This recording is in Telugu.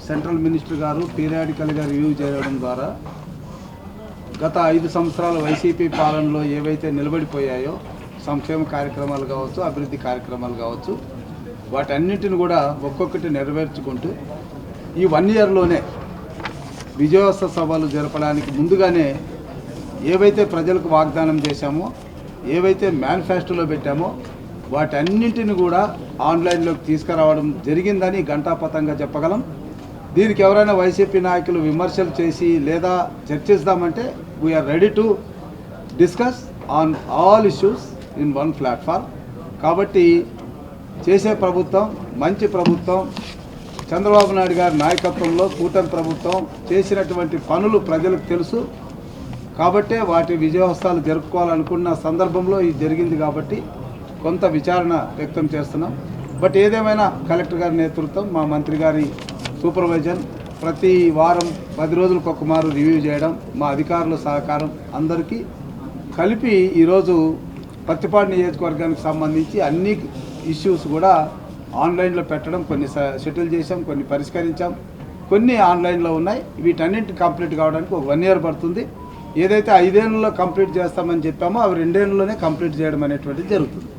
సెంట్రల్ మినిస్టర్ గారు పీరియాడికల్గా రివ్యూ చేయడం ద్వారా గత 5 సంవత్సరాల వైసీపీ పాలనలో ఏవైతే నిలబడిపోయాయో సంక్షేమ కార్యక్రమాలు కావచ్చు, అభివృద్ధి కార్యక్రమాలు కావచ్చు, వాటన్నిటిని కూడా ఒక్కొక్కటి నెరవేర్చుకుంటూ ఈ 1 ఇయర్లోనే విజయోత్సవ సభలు జరపడానికి ముందుగానే ఏవైతే ప్రజలకు వాగ్దానం చేశామో, ఏవైతే మేనిఫెస్టోలో పెట్టామో వాటన్నింటిని కూడా ఆన్లైన్లోకి తీసుకురావడం జరిగిందని ఘంటాపథంగా చెప్పగలం. దీనికి ఎవరైనా వైసీపీ నాయకులు విమర్శలు చేసి లేదా చర్చిస్తామంటే we are ready to discuss on all issues in one platform. కాబట్టి చేసే ప్రభుత్వం మంచి ప్రభుత్వం, చంద్రబాబు నాయుడు గారి నాయకత్వంలో కూటమి ప్రభుత్వం చేసినటువంటి పనులు ప్రజలకు తెలుసు. కాబట్టే వాటి విజయోత్సవాలు జరుపుకోవాలనుకున్న సందర్భంలో ఇది జరిగింది కాబట్టి కొంత విచారణ వ్యక్తం చేస్తున్నాం. బట్ ఏదేమైనా కలెక్టర్ గారి నేతృత్వం, మా మంత్రి గారి సూపర్వైజన్, ప్రతి వారం 10 రోజులకు ఒక మారు రివ్యూ చేయడం, మా అధికారుల సహకారం అందరికీ కలిపి ఈరోజు పత్తిపాడు నియోజకవర్గానికి సంబంధించి అన్ని ఇష్యూస్ కూడా ఆన్లైన్లో పెట్టడం, కొన్ని సెటిల్ చేసాం, కొన్ని పరిష్కరించాం, కొన్ని ఆన్లైన్లో ఉన్నాయి. వీటన్నింటి కంప్లీట్ కావడానికి ఒక 1 ఇయర్ పడుతుంది. ఏదైతే 5 ఏళ్ళలో కంప్లీట్ చేస్తామని చెప్పామో అవి 2 ఏళ్ళలోనే కంప్లీట్ చేయడం అనేటువంటిది జరుగుతుంది.